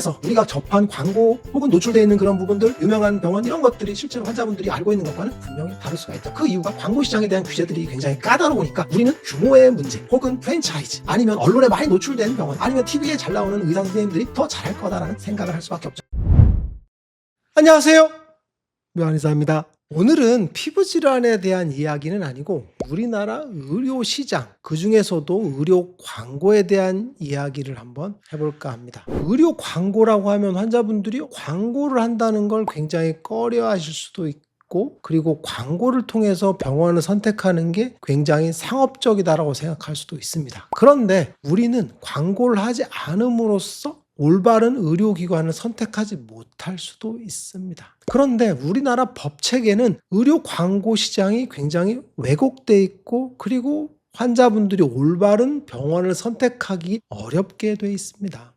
그래서 우리가 접한 광고 혹은 노출되어 있는 그런 부분들, 유명한 병원 이런 것들이 실제로 환자분들이 알고 있는 것과는 분명히 다를 수가 있다. 그 이유가 광고 시장에 대한 규제들이 굉장히 까다로우니까 우리는 규모의 문제 혹은 프랜차이즈 아니면 언론에 많이 노출된 병원 아니면 TV에 잘 나오는 의사 선생님들이 더 잘할 거다라는 생각을 할 수밖에 없죠. 안녕하세요, 묘한의사입니다. 오늘은 피부질환에 대한 이야기는 아니고 우리나라 의료시장, 그 중에서도 의료 광고에 대한 이야기를 한번 해볼까 합니다. 의료 광고라고 하면 환자분들이 광고를 한다는 걸 굉장히 꺼려 하실 수도 있고, 그리고 광고를 통해서 병원을 선택하는 게 굉장히 상업적이다라고 생각할 수도 있습니다. 그런데 우리는 광고를 하지 않음으로써 올바른 의료기관을 선택하지 못할 수도 있습니다. 그런데 우리나라 법체계는 의료 광고 시장이 굉장히 왜곡되어 있고, 그리고 환자분들이 올바른 병원을 선택하기 어렵게 되어 있습니다.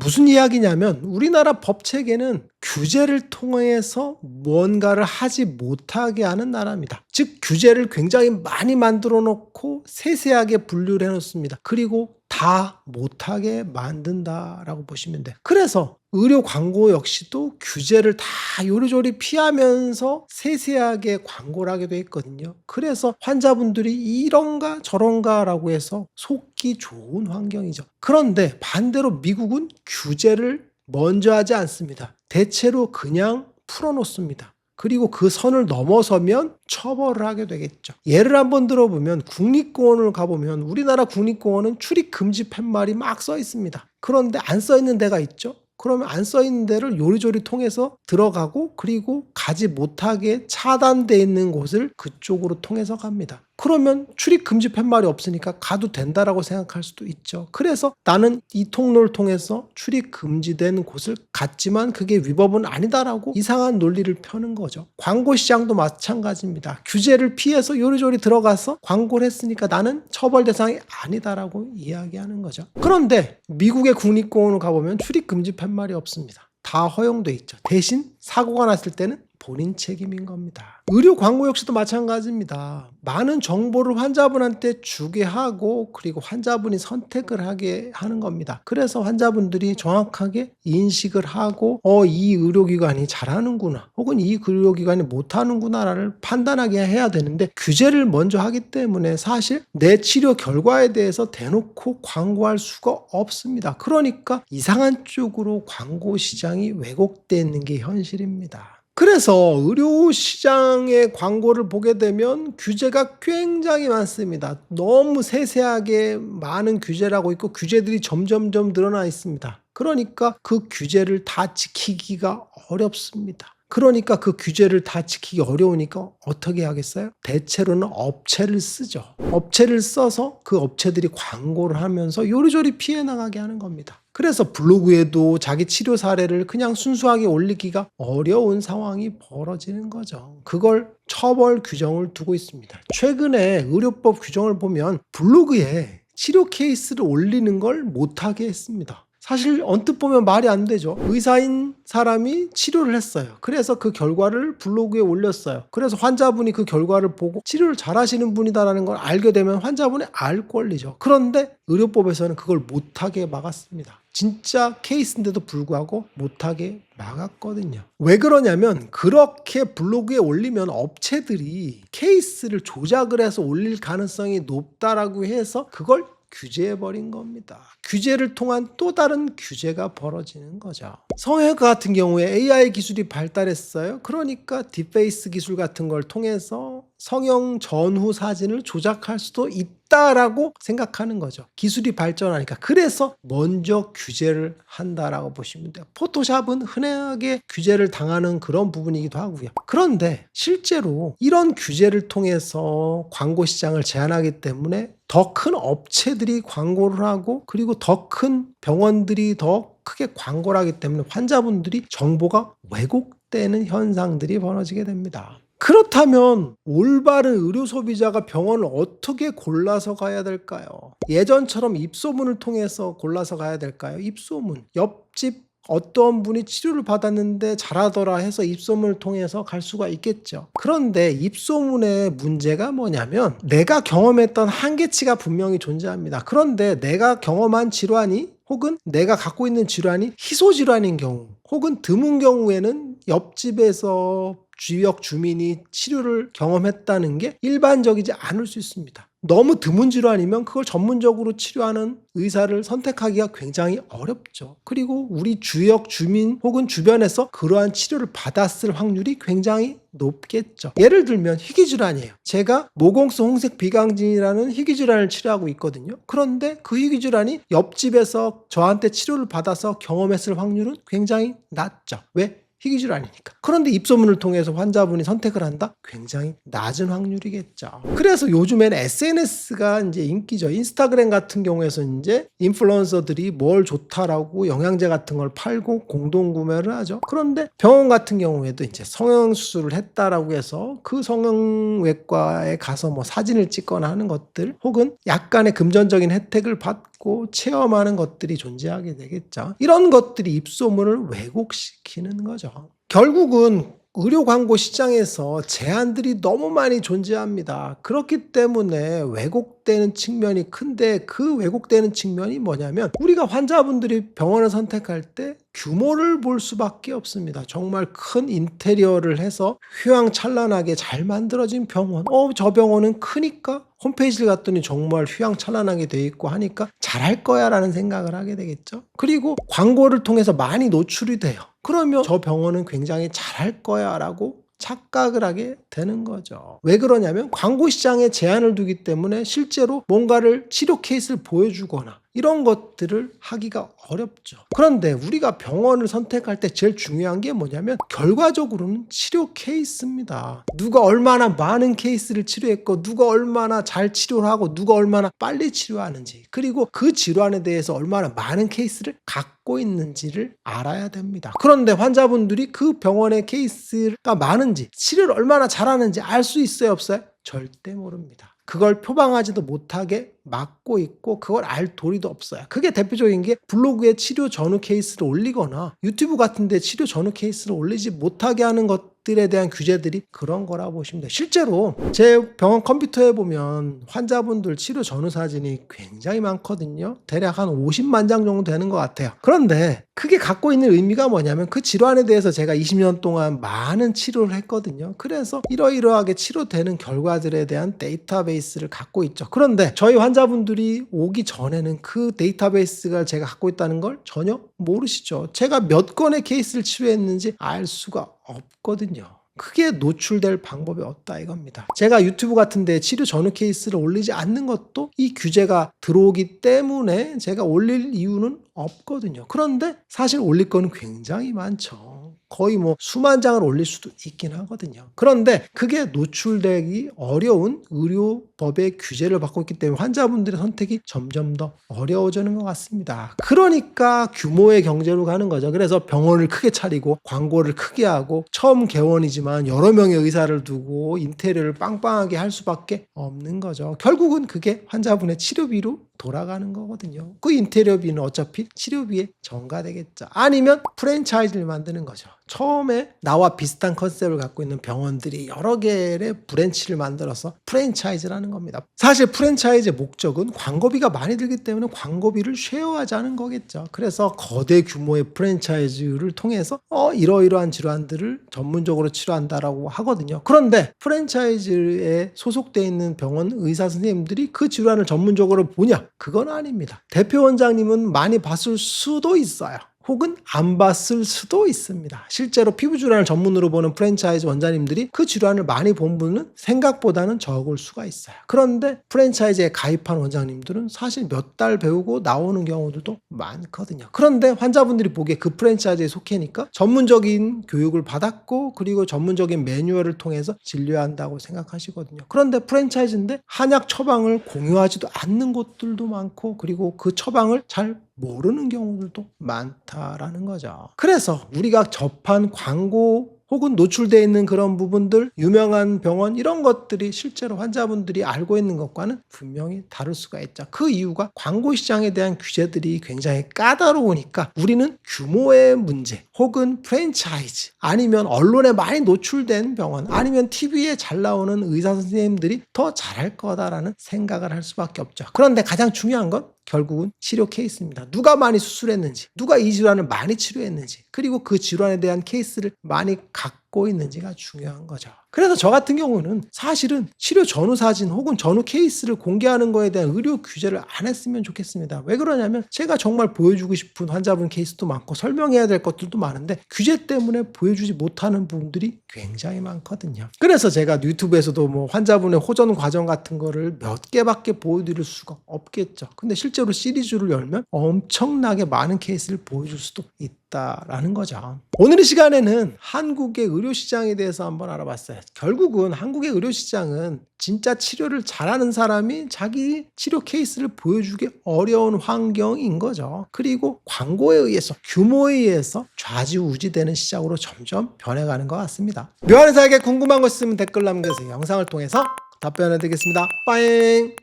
무슨 이야기냐면 우리나라 법체계는 규제를 통해서 뭔가를 하지 못하게 하는 나라입니다. 즉 규제를 굉장히 많이 만들어 놓고 세세하게 분류를 해 놓습니다. 그리고 다 못하게 만든다라고 보시면 돼요. 그래서 의료 광고 역시도 규제를 다 요리조리 피하면서 세세하게 광고를 하게 돼 있거든요. 그래서 환자분들이 이런가 저런가 라고 해서 속기 좋은 환경이죠. 그런데 반대로 미국은 규제를 먼저 하지 않습니다. 대체로 그냥 풀어놓습니다. 그리고 그 선을 넘어서면 처벌을 하게 되겠죠. 예를 한번 들어보면 국립공원을 가보면 우리나라 국립공원은 출입 금지 팻말이 막 써 있습니다. 그런데 안 써 있는 데가 있죠. 그러면 안 써 있는 데를 요리조리 통해서 들어가고, 그리고 가지 못하게 차단되어 있는 곳을 그쪽으로 통해서 갑니다. 그러면 출입 금지 팻말이 없으니까 가도 된다라고 생각할 수도 있죠. 그래서 나는 이 통로를 통해서 출입 금지된 곳을 갔지만 그게 위법은 아니다라고 이상한 논리를 펴는 거죠. 광고 시장도 마찬가지입니다. 규제를 피해서 요리조리 들어가서 광고를 했으니까 나는 처벌 대상이 아니다라고 이야기하는 거죠. 그런데 미국의 국립공원을 가보면 출입 금지 팻말이 없습니다. 다 허용돼 있죠. 대신 사고가 났을 때는 본인 책임인 겁니다. 의료 광고 역시도 마찬가지입니다. 많은 정보를 환자분한테 주게 하고, 그리고 환자분이 선택을 하게 하는 겁니다. 그래서 환자분들이 정확하게 인식을 하고 이 의료기관이 잘하는구나 혹은 이 의료기관이 못하는구나를 판단하게 해야 되는데, 규제를 먼저 하기 때문에 사실 내 치료 결과에 대해서 대놓고 광고할 수가 없습니다. 그러니까 이상한 쪽으로 광고 시장이 왜곡되어 있는 게 현실입니다. 그래서 의료시장의 광고를 보게 되면 규제가 굉장히 많습니다. 너무 세세하게 많은 규제를 하고 있고 규제들이 점점점 늘어나 있습니다. 그러니까 그 규제를 다 지키기가 어렵습니다. 그러니까 그 규제를 다 지키기 어려우니까 어떻게 하겠어요? 대체로는 업체를 쓰죠. 업체를 써서 그 업체들이 광고를 하면서 요리조리 피해 나가게 하는 겁니다. 그래서 블로그에도 자기 치료 사례를 그냥 순수하게 올리기가 어려운 상황이 벌어지는 거죠. 그걸 처벌 규정을 두고 있습니다. 최근에 의료법 규정을 보면 블로그에 치료 케이스를 올리는 걸 못하게 했습니다. 사실 언뜻 보면 말이 안 되죠. 의사인 사람이 치료를 했어요. 그래서 그 결과를 블로그에 올렸어요. 그래서 환자분이 그 결과를 보고 치료를 잘하시는 분이다라는 걸 알게 되면 환자분이 알 권리죠. 그런데 의료법에서는 그걸 못하게 막았습니다. 진짜 케이스인데도 불구하고 못하게 막았거든요. 왜 그러냐면 그렇게 블로그에 올리면 업체들이 케이스를 조작을 해서 올릴 가능성이 높다라고 해서 그걸 규제해버린 겁니다. 규제를 통한 또 다른 규제가 벌어지는 거죠. 성형외과 같은 경우에 AI 기술이 발달했어요. 그러니까 딥페이스 기술 같은 걸 통해서 성형 전후 사진을 조작할 수도 있다라고 생각하는 거죠. 기술이 발전하니까. 그래서 먼저 규제를 한다라고 보시면 돼요. 포토샵은 흔하게 규제를 당하는 그런 부분이기도 하고요. 그런데 실제로 이런 규제를 통해서 광고 시장을 제한하기 때문에 더 큰 업체들이 광고를 하고, 그리고 더 큰 병원들이 더 크게 광고를 하기 때문에 환자분들이 정보가 왜곡되는 현상들이 벌어지게 됩니다. 그렇다면 올바른 의료 소비자가 병원을 어떻게 골라서 가야 될까요? 예전처럼 입소문을 통해서 골라서 가야 될까요? 입소문, 옆집 어떤 분이 치료를 받았는데 잘하더라 해서 입소문을 통해서 갈 수가 있겠죠. 그런데 입소문의 문제가 뭐냐면 내가 경험했던 한계치가 분명히 존재합니다. 그런데 내가 경험한 질환이 혹은 내가 갖고 있는 질환이 희소질환인 경우, 혹은 드문 경우에는 옆집에서 지역 주민이 치료를 경험했다는 게 일반적이지 않을 수 있습니다. 너무 드문 질환이면 그걸 전문적으로 치료하는 의사를 선택하기가 굉장히 어렵죠. 그리고 우리 지역 주민 혹은 주변에서 그러한 치료를 받았을 확률이 굉장히 높겠죠. 예를 들면 희귀질환이에요. 제가 모공성 홍색 비강진이라는 희귀질환을 치료하고 있거든요. 그런데 그 희귀질환이 옆집에서 저한테 치료를 받아서 경험했을 확률은 굉장히 낮죠. 왜? 희귀질환이니까. 그런데 입소문을 통해서 환자분이 선택을 한다? 굉장히 낮은 확률이겠죠. 그래서 요즘에는 SNS가 이제 인기죠. 인스타그램 같은 경우에서 이제 인플루언서들이 뭘 좋다라고 영양제 같은 걸 팔고 공동 구매를 하죠. 그런데 병원 같은 경우에도 이제 성형수술을 했다라고 해서 그 성형외과에 가서 뭐 사진을 찍거나 하는 것들, 혹은 약간의 금전적인 혜택을 받고 체험하는 것들이 존재하게 되겠죠. 이런 것들이 입소문을 왜곡시키는 거죠. 결국은 의료 광고 시장에서 제한들이 너무 많이 존재합니다. 그렇기 때문에 왜곡되는 측면이 큰데, 그 왜곡되는 측면이 뭐냐면 우리가 환자분들이 병원을 선택할 때 규모를 볼 수밖에 없습니다. 정말 큰 인테리어를 해서 휘황찬란하게 잘 만들어진 병원, 저 병원은 크니까 홈페이지를 갔더니 정말 휘황찬란하게 돼 있고 하니까 잘할 거야 라는 생각을 하게 되겠죠. 그리고 광고를 통해서 많이 노출이 돼요. 그러면 저 병원은 굉장히 잘할 거야 라고 착각을 하게 되는 거죠. 왜 그러냐면 광고 시장에 제한을 두기 때문에 실제로 뭔가를 치료 케이스를 보여주거나 이런 것들을 하기가 어렵죠. 그런데 우리가 병원을 선택할 때 제일 중요한 게 뭐냐면 결과적으로는 치료 케이스입니다. 누가 얼마나 많은 케이스를 치료했고, 누가 얼마나 잘 치료를 하고, 누가 얼마나 빨리 치료하는지, 그리고 그 질환에 대해서 얼마나 많은 케이스를 갖고 있는지를 알아야 됩니다. 그런데 환자분들이 그 병원의 케이스가 많은지, 치료를 얼마나 잘하는지 알 수 있어요, 없어요? 절대 모릅니다. 그걸 표방하지도 못하게 막고 있고 그걸 알 도리도 없어요. 그게 대표적인 게 블로그에 치료 전후 케이스를 올리거나 유튜브 같은 데 치료 전후 케이스를 올리지 못하게 하는 것들에 대한 규제들이 그런 거라 보시면 돼요. 실제로 제 병원 컴퓨터에 보면 환자분들 치료 전후 사진이 굉장히 많거든요. 대략 한 50만 장 정도 되는 것 같아요. 그런데 그게 갖고 있는 의미가 뭐냐면 그 질환에 대해서 제가 20년 동안 많은 치료를 했거든요. 그래서 이러이러하게 치료되는 결과들에 대한 데이터베이스를 갖고 있죠. 그런데 저희 환자분들이 오기 전에는 그 데이터베이스가 제가 갖고 있다는 걸 전혀 모르시죠. 제가 몇 건의 케이스를 치료했는지 알 수가 없거든요. 크게 노출될 방법이 없다 이겁니다. 제가 유튜브 같은 데 치료 전후 케이스를 올리지 않는 것도 이 규제가 들어오기 때문에 제가 올릴 이유는 없거든요. 그런데 사실 올릴 거는 굉장히 많죠. 거의 뭐 수만 장을 올릴 수도 있긴 하거든요. 그런데 그게 노출되기 어려운 의료법의 규제를 받고 있기 때문에 환자분들의 선택이 점점 더 어려워지는 것 같습니다. 그러니까 규모의 경제로 가는 거죠. 그래서 병원을 크게 차리고 광고를 크게 하고 처음 개원이지만 여러 명의 의사를 두고 인테리어를 빵빵하게 할 수밖에 없는 거죠. 결국은 그게 환자분의 치료비로 돌아가는 거거든요. 그 인테리어비는 어차피 치료비에 전가되겠죠. 아니면 프랜차이즈를 만드는 거죠. 처음에 나와 비슷한 컨셉을 갖고 있는 병원들이 여러 개의 브랜치를 만들어서 프랜차이즈라는 겁니다. 사실 프랜차이즈의 목적은 광고비가 많이 들기 때문에 광고비를 쉐어하자는 거겠죠. 그래서 거대 규모의 프랜차이즈를 통해서 이러이러한 질환들을 전문적으로 치료한다라고 하거든요. 그런데 프랜차이즈에 소속되어 있는 병원 의사 선생님들이 그 질환을 전문적으로 보냐? 그건 아닙니다. 대표 원장님은 많이 봤을 수도 있어요. 혹은 안 봤을 수도 있습니다. 실제로 피부 질환을 전문으로 보는 프랜차이즈 원장님들이 그 질환을 많이 본 분은 생각보다는 적을 수가 있어요. 그런데 프랜차이즈에 가입한 원장님들은 사실 몇 달 배우고 나오는 경우들도 많거든요. 그런데 환자분들이 보기에 그 프랜차이즈에 속해니까 전문적인 교육을 받았고 그리고 전문적인 매뉴얼을 통해서 진료해야 한다고 생각하시거든요. 그런데 프랜차이즈인데 한약 처방을 공유하지도 않는 곳들도 많고 그리고 그 처방을 잘 모르는 경우들도 많다라는 거죠. 그래서 우리가 접한 광고 혹은 노출되어 있는 그런 부분들, 유명한 병원 이런 것들이 실제로 환자분들이 알고 있는 것과는 분명히 다를 수가 있죠. 그 이유가 광고 시장에 대한 규제들이 굉장히 까다로우니까 우리는 규모의 문제 혹은 프랜차이즈 아니면 언론에 많이 노출된 병원 아니면 TV에 잘 나오는 의사 선생님들이 더 잘할 거다라는 생각을 할 수밖에 없죠. 그런데 가장 중요한 건 결국은 치료 케이스입니다. 누가 많이 수술했는지, 누가 이 질환을 많이 치료했는지, 그리고 그 질환에 대한 케이스를 많이 갖고 있는지가 중요한 거죠. 그래서 저 같은 경우는 사실은 치료 전후 사진 혹은 전후 케이스를 공개하는 거에 대한 의료 규제를 안 했으면 좋겠습니다. 왜 그러냐면 제가 정말 보여주고 싶은 환자분 케이스도 많고 설명해야 될 것들도 많은데 규제 때문에 보여주지 못하는 부분들이 굉장히 많거든요. 그래서 제가 유튜브에서도 뭐 환자분의 호전 과정 같은 거를 몇 개밖에 보여드릴 수가 없겠죠. 근데 실제로 시리즈를 열면 엄청나게 많은 케이스를 보여줄 수도 있다라는 거죠. 오늘 이 시간에는 한국의 의료시장에 대해서 한번 알아봤어요. 결국은 한국의 의료시장은 진짜 치료를 잘하는 사람이 자기 치료 케이스를 보여주기 어려운 환경인 거죠. 그리고 광고에 의해서, 규모에 의해서 좌지우지되는 시장으로 점점 변해가는 것 같습니다. 묘한의사에게 궁금한 거 있으면 댓글 남겨주세요. 영상을 통해서 답변해드리겠습니다. 빠잉.